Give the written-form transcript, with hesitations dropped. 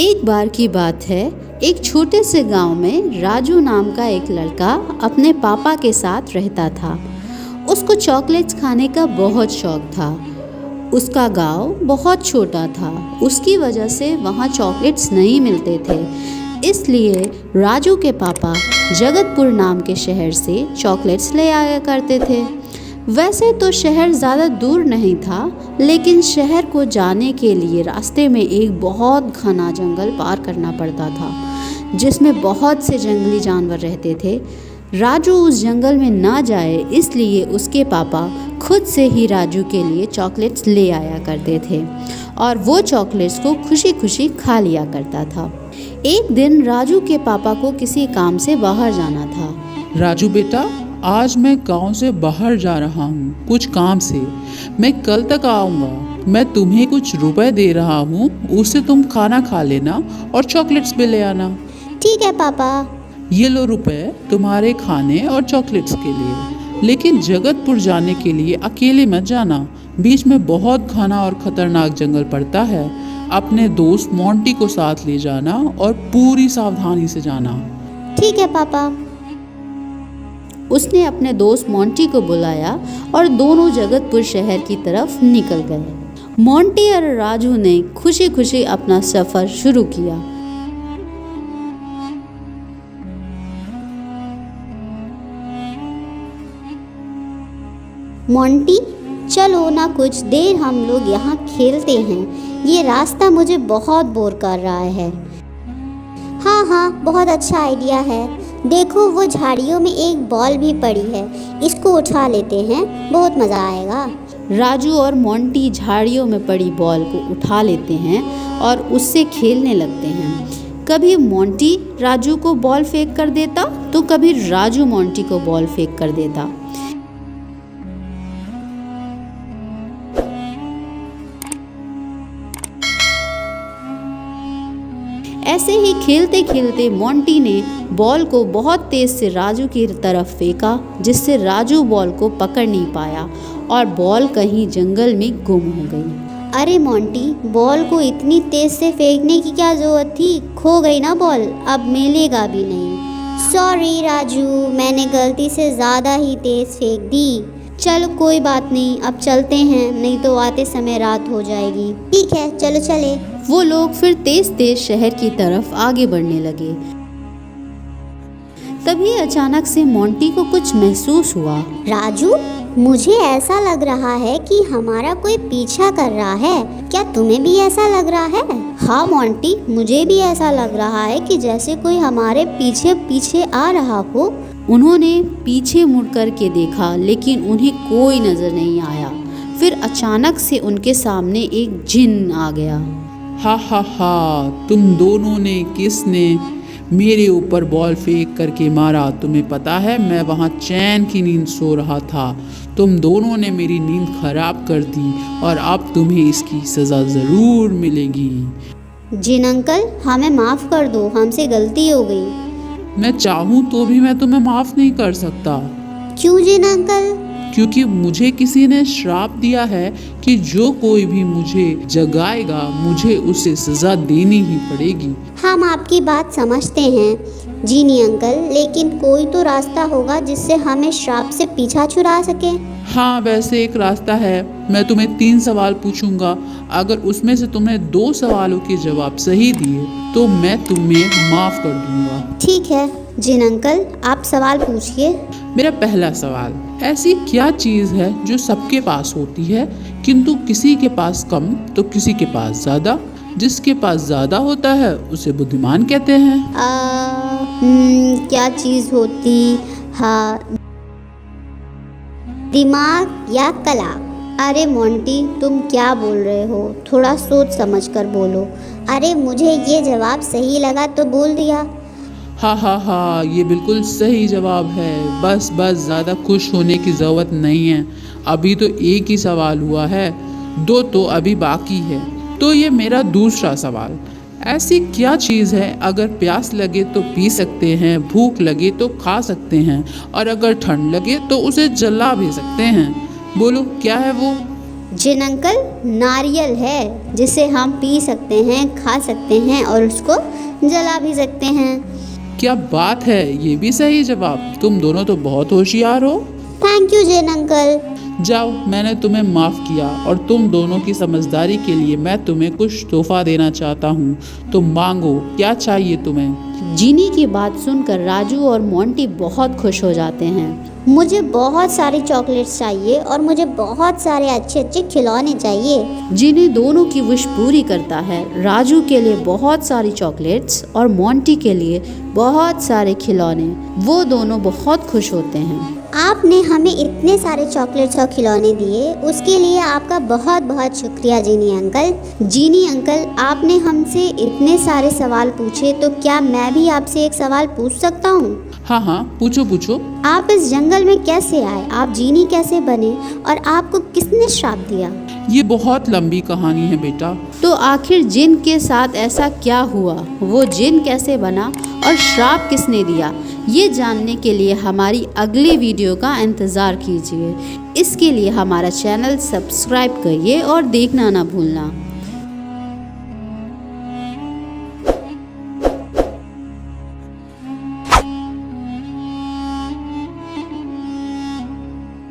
एक बार की बात है, एक छोटे से गांव में राजू नाम का एक लड़का अपने पापा के साथ रहता था। उसको चॉकलेट्स खाने का बहुत शौक था। उसका गांव बहुत छोटा था, उसकी वजह से वहाँ चॉकलेट्स नहीं मिलते थे। इसलिए राजू के पापा जगतपुर नाम के शहर से चॉकलेट्स ले आया करते थे। वैसे तो शहर ज़्यादा दूर नहीं था, लेकिन शहर को जाने के लिए रास्ते में एक बहुत घना जंगल पार करना पड़ता था, जिसमें बहुत से जंगली जानवर रहते थे। राजू उस जंगल में ना जाए, इसलिए उसके पापा खुद से ही राजू के लिए चॉकलेट्स ले आया करते थे और वो चॉकलेट्स को खुशी खुशी खा लिया करता था। एक दिन राजू के पापा को किसी काम से बाहर जाना था। राजू बेटा, आज मैं गांव से बाहर जा रहा हूँ कुछ काम से। मैं कल तक आऊँगा। मैं तुम्हें कुछ रुपए दे रहा हूँ, उससे तुम खाना खा लेना और चॉकलेट्स भी ले आना। ठीक है पापा। ये लो रुपए तुम्हारे खाने और चॉकलेट्स के लिए, लेकिन जगतपुर जाने के लिए अकेले मत जाना। बीच में बहुत घना और खतरनाक जंगल पड़ता है। अपने दोस्त मोंटी को साथ ले जाना और पूरी सावधानी से जाना। ठीक है पापा। उसने अपने दोस्त मोंटी को बुलाया और दोनों जगतपुर शहर की तरफ निकल गए। मोंटी और राजू ने खुशी खुशी अपना सफर शुरू किया। मोंटी, चलो ना कुछ देर हम लोग यहाँ खेलते हैं। ये रास्ता मुझे बहुत बोर कर रहा है। हाँ हाँ, बहुत अच्छा आइडिया है। देखो, वो झाड़ियों में एक बॉल भी पड़ी है, इसको उठा लेते हैं, बहुत मज़ा आएगा। राजू और मोंटी झाड़ियों में पड़ी बॉल को उठा लेते हैं और उससे खेलने लगते हैं। कभी मोंटी राजू को बॉल फेंक कर देता, तो कभी राजू मोंटी को बॉल फेंक कर देता। ऐसे ही खेलते खेलते मोंटी ने बॉल को बहुत तेज से राजू की तरफ फेंका, जिससे राजू बॉल को पकड़ नहीं पाया और बॉल कहीं जंगल में गुम हो गई। अरे मोंटी, बॉल को इतनी तेज से फेंकने की क्या जरूरत थी? खो गई ना बॉल, अब मिलेगा भी नहीं। सॉरी राजू, मैंने गलती से ज़्यादा ही तेज फेंक दी। चलो कोई बात नहीं, अब चलते हैं, नहीं तो आते समय रात हो जाएगी। ठीक है, चलो चले। वो लोग फिर तेज तेज शहर की तरफ आगे बढ़ने लगे। तभी अचानक से मोंटी को कुछ महसूस हुआ। राजू, मुझे ऐसा लग रहा है कि हमारा कोई पीछा कर रहा है। क्या तुम्हें भी ऐसा लग रहा है? हाँ मोंटी, मुझे भी ऐसा लग रहा है कि जैसे कोई हमारे पीछे पीछे आ रहा हो। उन्होंने पीछे मुड़ कर के देखा, लेकिन उन्हें कोई नजर नहीं आया। फिर अचानक से उनके सामने एक जिन आ गया। हा हा हा, तुम दोनों ने किसने मेरे ऊपर बॉल फेंक करके मारा? तुम्हें पता है, मैं वहाँ चैन की नींद सो रहा था। तुम दोनों ने मेरी नींद खराब कर दी और अब तुम्हें इसकी सज़ा ज़रूर मिलेगी। जिन अंकल, हमें माफ़ कर दो, हमसे गलती हो गई। मैं चाहूँ तो भी मैं तुम्हें माफ़ नहीं कर सकता। क्यों जिन अंकल? क्योंकि मुझे किसी ने श्राप दिया है कि जो कोई भी मुझे जगाएगा, मुझे उसे सज़ा देनी ही पड़ेगी। हम आपकी बात समझते हैं जीनी अंकल, लेकिन कोई तो रास्ता होगा जिससे हमें श्राप से पीछा छुड़ा सके। हाँ, वैसे एक रास्ता है। मैं तुम्हें 3 सवाल पूछूंगा। अगर उसमें से तुमने 2 सवालों के जवाब सही दिए तो मैं तुम्हें माफ़ कर दूंगा। ठीक है जिन अंकल, आप सवाल पूछिए। मेरा पहला सवाल, ऐसी क्या चीज़ है जो सबके पास होती है किंतु किसी के पास कम तो किसी के पास ज़्यादा? जिसके पास ज़्यादा होता है उसे बुद्धिमान कहते हैं। क्या चीज़ होती? हाँ, दिमाग या कला? अरे मोंटी, तुम क्या बोल रहे हो? थोड़ा सोच समझ कर बोलो। अरे मुझे ये जवाब सही लगा तो बोल दिया। हाँ हाँ हाँ, ये बिल्कुल सही जवाब है। बस ज़्यादा खुश होने की ज़रूरत नहीं है। अभी तो एक ही सवाल हुआ है, 2 तो अभी बाकी है। तो ये मेरा दूसरा सवाल, ऐसी क्या चीज़ है अगर प्यास लगे तो पी सकते हैं, भूख लगे तो खा सकते हैं और अगर ठंड लगे तो उसे जला भी सकते हैं? बोलो क्या है वो? जिन अंकल, नारियल है जिसे हम पी सकते हैं, खा सकते हैं और उसको जला भी सकते हैं। क्या बात है, ये भी सही जवाब। तुम दोनों तो बहुत होशियार हो। थैंक यू जिन अंकल। जाओ, मैंने तुम्हें माफ़ किया और तुम दोनों की समझदारी के लिए मैं तुम्हें कुछ तोहफा देना चाहता हूँ। तुम मांगो, क्या चाहिए तुम्हें? जीनी की बात सुनकर राजू और मोंटी बहुत खुश हो जाते हैं। मुझे बहुत सारी चॉकलेट्स चाहिए और मुझे बहुत सारे अच्छे अच्छे खिलौने चाहिए। जीनी दोनों की विश पूरी करता है। राजू के लिए बहुत सारी चॉकलेट्स और मोंटी के लिए बहुत सारे खिलौने। वो दोनों बहुत खुश होते हैं। आपने हमें इतने सारे चॉकलेट्स और खिलौने दिए, उसके लिए आपका बहुत बहुत शुक्रिया जीनी अंकल। जीनी अंकल, आपने हमसे इतने सारे सवाल पूछे, तो क्या मैं भी आपसे एक सवाल पूछ सकता हूँ? हाँ हाँ, पूछो पूछो। आप इस जंगल में कैसे आए? आप जीनी कैसे बने और आपको किसने श्राप दिया? ये बहुत लंबी कहानी है बेटा। तो आखिर जिन के साथ ऐसा क्या हुआ, वो जिन कैसे बना और श्राप किसने दिया, ये जानने के लिए हमारी अगली वीडियो का इंतज़ार कीजिए। इसके लिए हमारा चैनल सब्सक्राइब करिए और देखना ना भूलना।